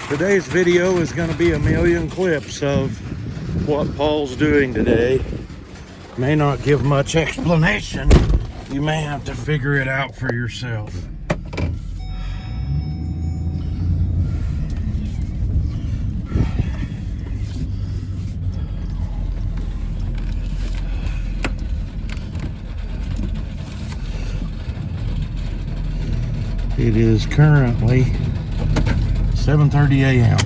Today's video is going to be a million clips of what Paul's doing today. May not give much explanation. You may have to figure it out for yourself. It is currently 7:30 a.m.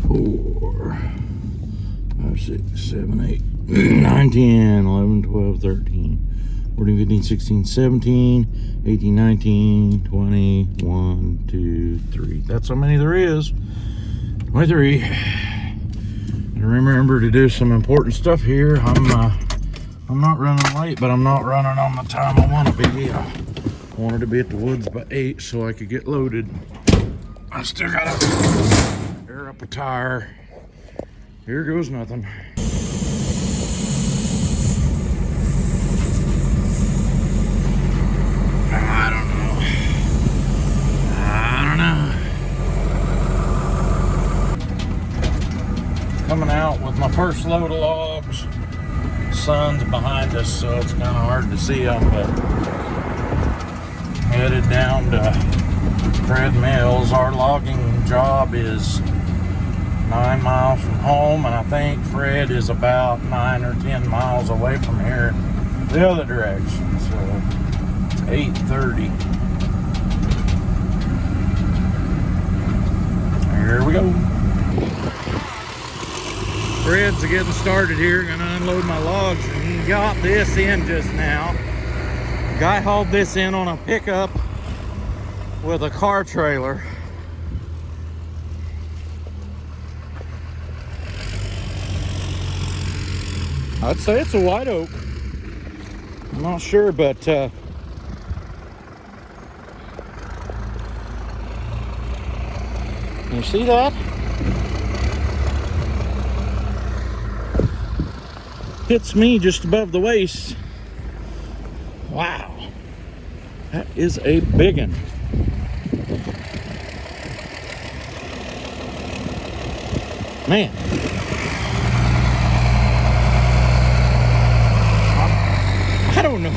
Four, 5, 6, 7, 8, 9, 10, 11, 12, 13, 14, 15, 16, 17, 18, 19, 20, 1, 2, 3. That's how many there is. 23. And remember to do some important stuff here. I'm not running late, but I'm not running on the time I want to be. I wanted to be at the woods by 8 so I could get loaded. I still gotta air up a tire. Here goes nothing. I don't know. Coming out with my first load of logs. Sun's behind us, so it's kind of hard to see them, but headed down to Fred Mills. Our logging job is 9 miles from home, and I think Fred is about 9 or 10 miles away from here the other direction. So 8:30. Here we go. Fred's getting started here. Gonna unload my logs, and he got this in just now. Guy hauled this in on a pickup with a car trailer. I'd say it's a white oak. I'm not sure, but you see that? Hits me just above the waist. Wow. That is a big one. Man. I don't know.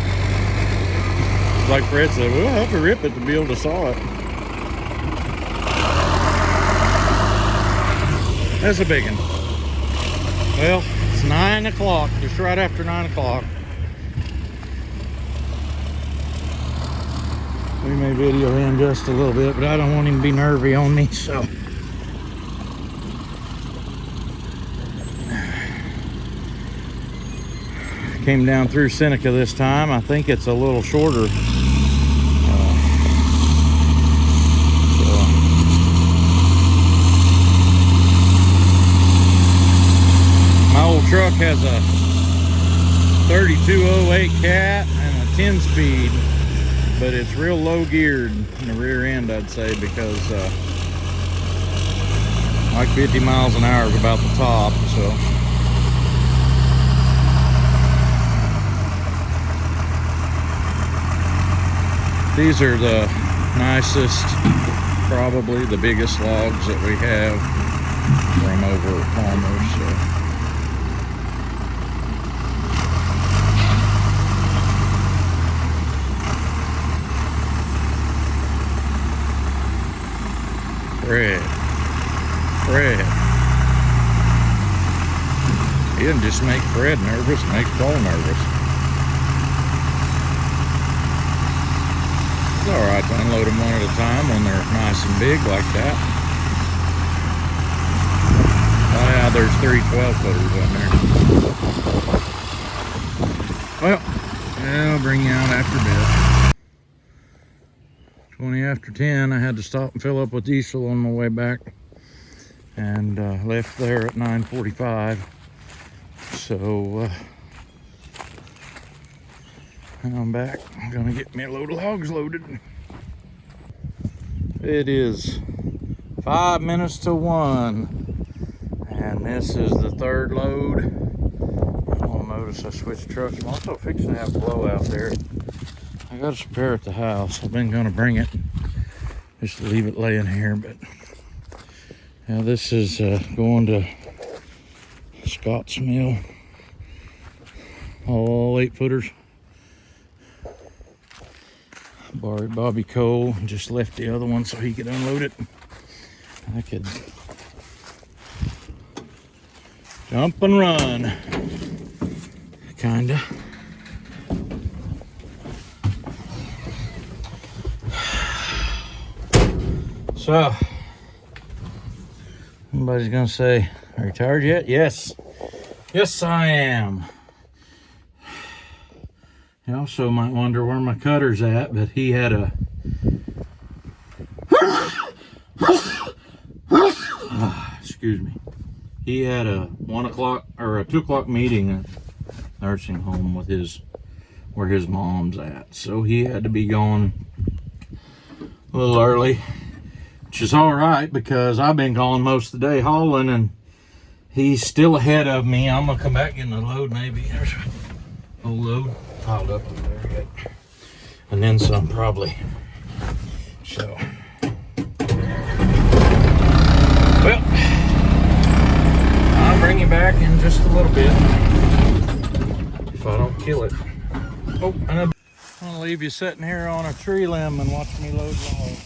Like Fred said, we'll have to rip it to be able to saw it. That's a big one. Well, it's 9 o'clock, just right after 9 o'clock. We may video him just a little bit, but I don't want him to be nervy on me, so. Came down through Seneca this time. I think it's a little shorter. My old truck has a 3208 Cat and a 10-speed, but it's real low geared in the rear end, I'd say, because like 50 miles an hour is about the top, so. These are the nicest probably the biggest logs that we have from over at Palmer's. So. Fred. He didn't just make Fred nervous, make Paul nervous. It's alright to unload them one at a time when they're nice and big like that. Oh yeah, there's 3 12-footers on there. Well, I'll bring you out after bed. 20 after 10, I had to stop and fill up with diesel on my way back, and left there at 9:45. So now I'm back. I'm gonna get me a load of logs loaded. It is 5 minutes to 1, and this is the 3rd load. You'll notice I switched trucks. I'm also fixing to have a blowout there. I got a spare at the house. I've been gonna bring it, just leave it laying here, but now this is going to Scott's Mill. All 8-footers. Borrowed Bobby Cole, just left the other one so he could unload it. I could jump and run, kinda. So, somebody's gonna say, are you tired yet? Yes. Yes, I am. You also might wonder where my cutter's at, but he had a excuse me. He had a 1 o'clock or a 2 o'clock meeting at nursing home with where his mom's at. So he had to be gone a little early, which is all right because I've been gone most of the day hauling and he's still ahead of me. I'm gonna come back in the load maybe. There's a load piled up over there yet. And then some probably. So, well, I'll bring you back in just a little bit if I don't kill it. Oh, and I'm gonna leave you sitting here on a tree limb and watch me load logs.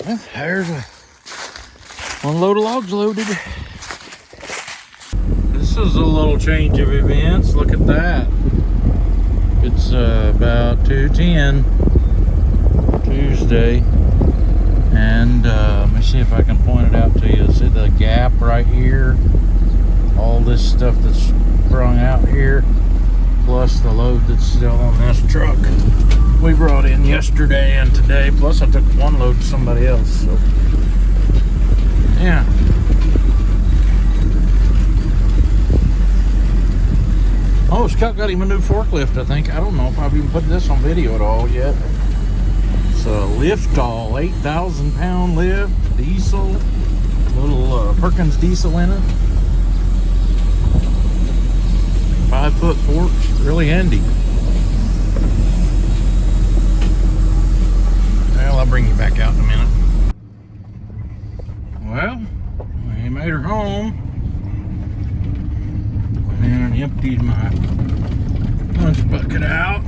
Well, there's one load of logs loaded. This is a little change of events. Look at that. It's about 2:10 Tuesday, and let me see if I can point it out to you. See the gap right here? All this stuff that's sprung out here, plus the load that's still on this truck we brought in yesterday and today. Plus I took one load to somebody else, so yeah. Oh, Scott got him a new forklift, I think. I don't know if I've even put this on video at all yet. It's a Liftall, 8,000 pound lift, diesel, little Perkins diesel in it. 5-foot forks, really handy. Well, I'll bring you back out in a minute. Well, we made her home. Went in and emptied my lunch bucket out.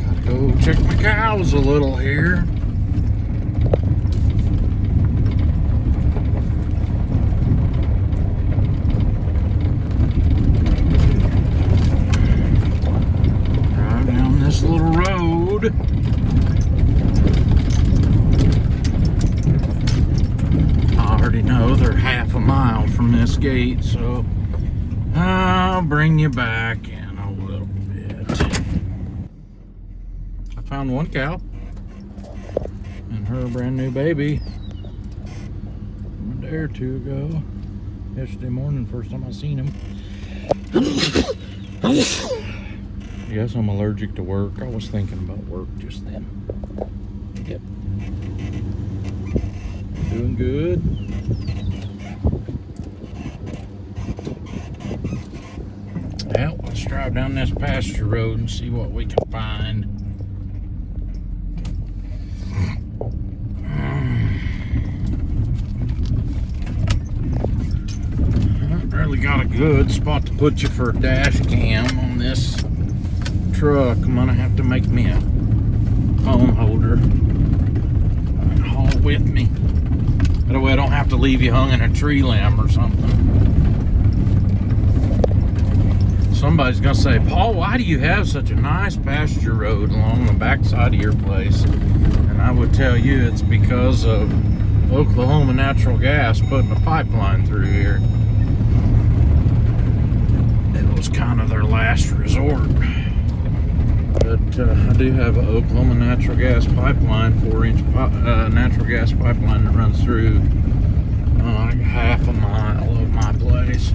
Gotta go check my cows a little here. This little road. I already know they're half a mile from this gate, so I'll bring you back in a little bit. I found one cow and her brand new baby a day or two ago. Yesterday morning, first time I seen him. Yes, I'm allergic to work. I was thinking about work just then. Yep. Doing good. Well, let's drive down this pasture road and see what we can find. I really got a good spot to put you for a dash cam on this truck. I'm gonna have to make me a phone holder and haul with me. That way I don't have to leave you hung in a tree limb or something. Somebody's gonna say, Paul, why do you have such a nice pasture road along the backside of your place? And I would tell you it's because of Oklahoma Natural Gas putting a pipeline through here. It was kind of their last resort. But I do have an Oklahoma natural gas pipeline, 4-inch natural gas pipeline that runs through like half a mile of my place.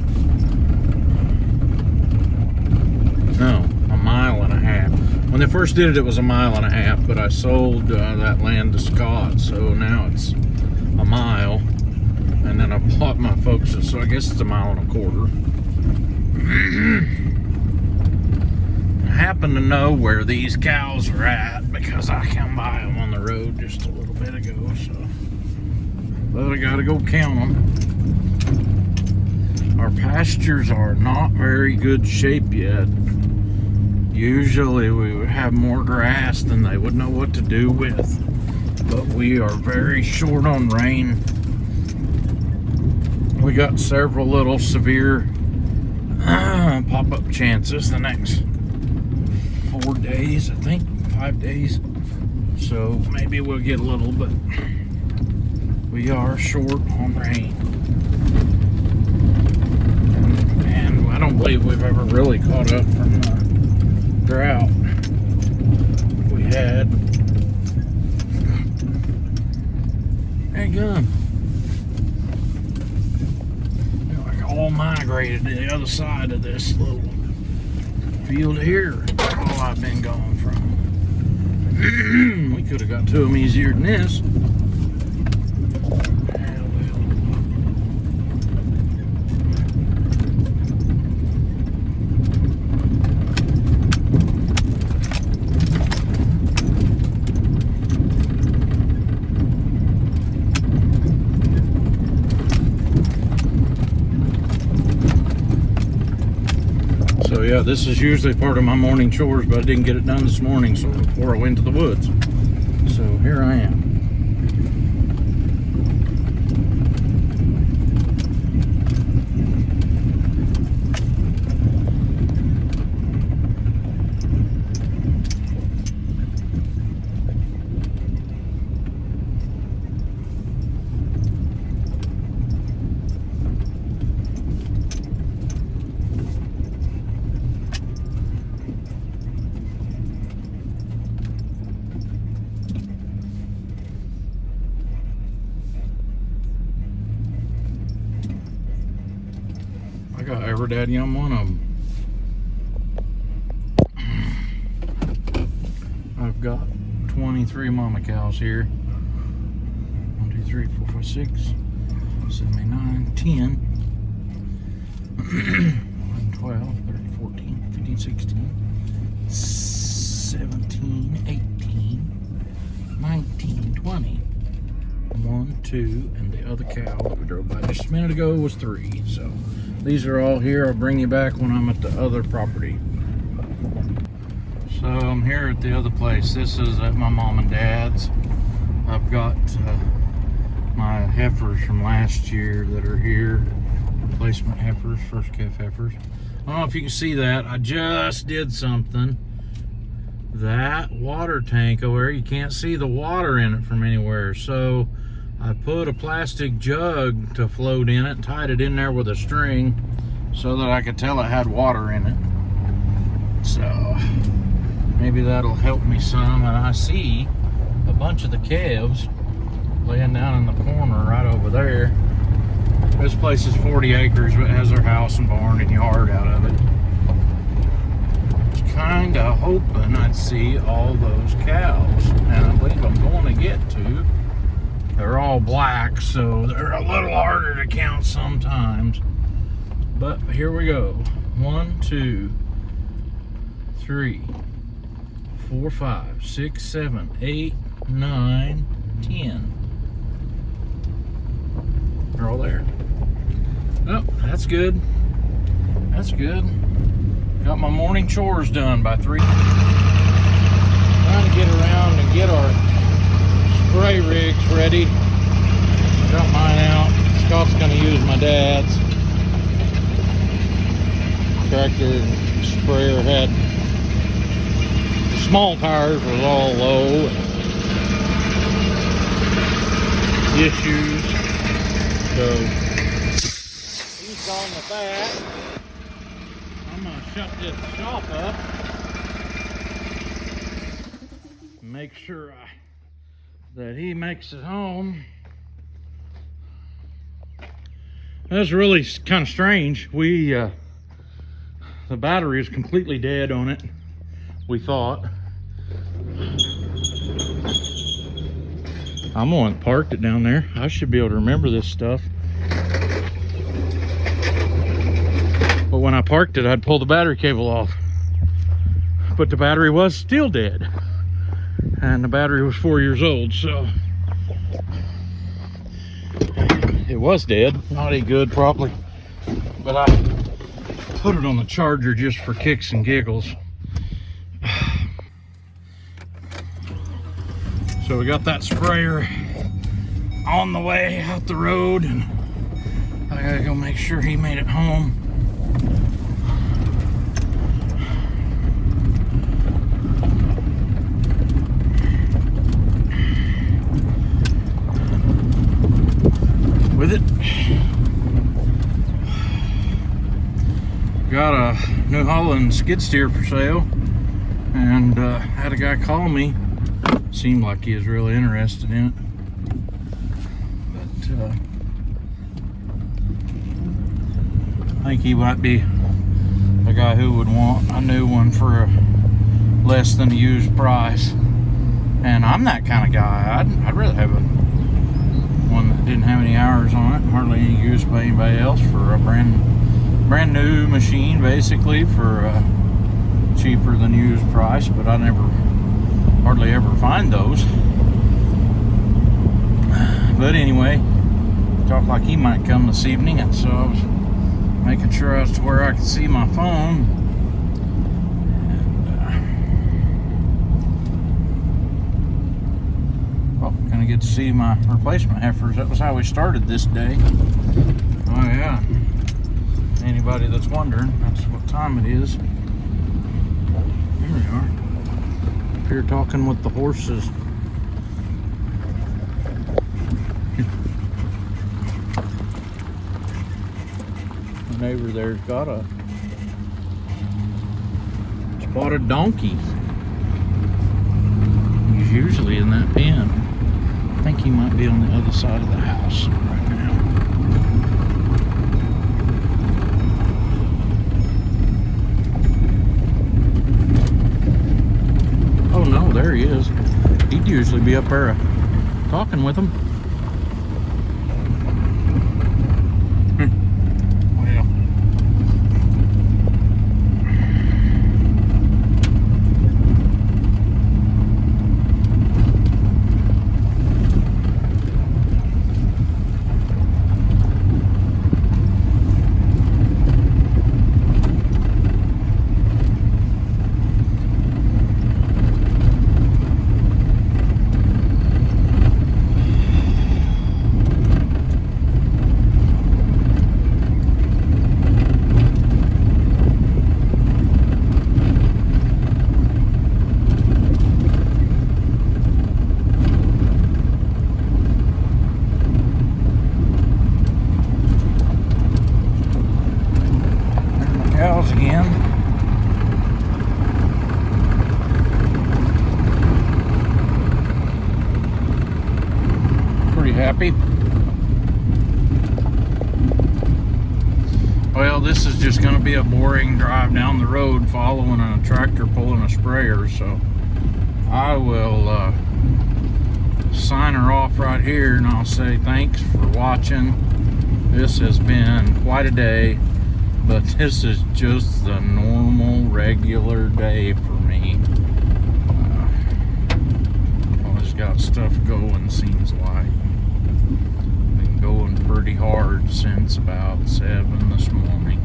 No, a mile and a half. When they first did it, it was a mile and a half, but I sold that land to Scott, so now it's a mile. And then I bought my folks, so I guess it's a mile and a quarter. I happen to know where these cows are at because I come by them on the road just a little bit ago, so but I gotta go count them. Our pastures are not very good shape yet. Usually we would have more grass than they would know what to do with, but we are very short on rain. We got several little severe pop-up chances the next 4 days, I think, 5 days. So maybe we'll get a little, but we are short on rain. And I don't believe we've ever really caught up from the drought we had. Hey, gun. They're like all migrated to the other side of this little field here. All I've been going from. We could have got to them easier than this. So yeah, Yeah, this is usually part of my morning chores, but I didn't get it done this morning, so before I went to the woods. So here I am. I got every daddy on one of them. I've got 23 mama cows here. 1, 2, 3, 4, 5, 6, 7, 8, 9, 10, 11, 12, 13, 14, 15, 16, 17, 18, 19, 20. 1, 2, and the other cow that we drove by just a minute ago was 3. So these are all here. I'll bring you back when I'm at the other property. So I'm here at the other place. This is at my mom and dad's. I've got my heifers from last year that are here. Replacement heifers, first calf heifers. I don't know if you can see that. I just did something. That water tank over there, you can't see the water in it from anywhere. So I put a plastic jug to float in it and tied it in there with a string so that I could tell it had water in it. So maybe that'll help me some. And I see a bunch of the calves laying down in the corner right over there. This place is 40 acres, but it has their house and barn and yard out of it. Kind of hoping I'd see all those cows, and I believe I'm going to get to. They're all black, so they're a little harder to count sometimes, but here we go. 1, 2, 3, 4, 5, 6, 7, 8, 9, 10. They're all there. Oh, that's good. That's good. Got my morning chores done by 3. Trying to get around and get our spray rigs ready. Got mine out. Scott's going to use my dad's. Tractor and sprayer had the small tires was all low. Issues. So he's gone with that. I'm gonna shut this shop up. Make sure that he makes it home. That's really kind of strange. The battery is completely dead on it, we thought. I'm the one that parked it down there. I should be able to remember this stuff. But when I parked it, I'd pull the battery cable off. But the battery was still dead. And the battery was 4 years old, so it was dead. Not a good, probably. But I put it on the charger just for kicks and giggles. So we got that sprayer on the way out the road, and I gotta go make sure he made it home. With it. Got a New Holland skid steer for sale, and had a guy call me. Seemed like he was really interested in it, but I think he might be a guy who would want a new one for a less than a used price. And I'm that kind of guy. I'd rather have one that didn't have any hours on it, hardly any use by anybody else, for a brand new machine, basically, for cheaper than used price. But I hardly ever find those. But anyway, talked like he might come this evening, and so I was making sure I was to where I could see my phone. get to see my replacement heifers. That was how we started this day. Oh yeah. Anybody that's wondering, that's what time it is. Here we are. Up here talking with the horses. The neighbor there's got a spotted donkey. He's usually in that pen. I think he might be on the other side of the house right now. Oh no, there he is. He'd usually be up there talking with him. Well. Cows again. Pretty happy. Well, this is just going to be a boring drive down the road following a tractor pulling a sprayer, so I will sign her off right here, and I'll say thanks for watching. This has been quite a day. But this is just the normal, regular day for me. Always got stuff going, seems like. Been going pretty hard since about 7 this morning.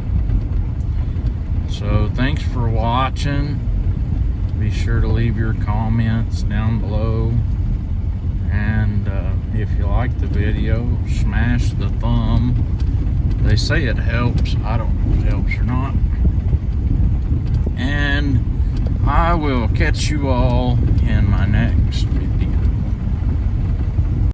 So, thanks for watching. Be sure to leave your comments down below. And if you like the video, smash the thumb. They say it helps. I don't know if it helps or not. And I will catch you all in my next video.